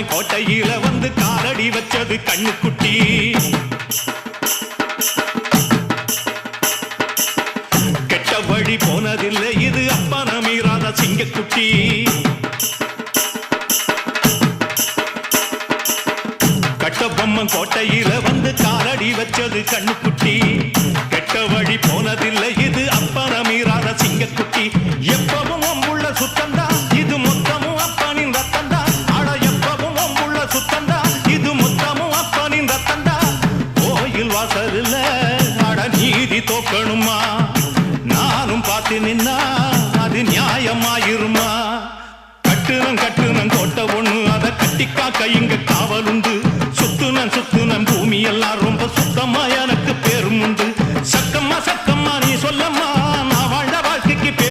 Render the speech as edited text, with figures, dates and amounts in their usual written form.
பொம்மை கோட்டையில வந்து காலடி வச்சது கண்ணுக்குட்டி. கெட்ட வழி போனதில்லை இது அப்பன மீறாத சிங்கக்குட்டி. கட்ட பொம்மை கோட்டையில வந்து காலடி வச்சது கண்ணுக்குட்டி. கெட்ட வழி போனதில்லை இது அப்பன மீறாத சிங்கக்குட்டி. எப்பவும் அம்புள்ள சுத்தந்தா இது மொத்தமும் அப்பனின் ரத்தந்தா. அட எப்பவும் அம்புள்ள சுத்தந்தா இது மொத்தமும் அப்பனின் ரத்தந்தா. கோயில் வாசல்ல அட நீதி தோக்கணுமா? நானும் பார்த்து நின்னா அது நியாயமாயிருமா? கட்டுனம் கட்டுனம் கோட்டை ஒண்ணு அதை கட்டி காக்க இங்க காவலுண்டு.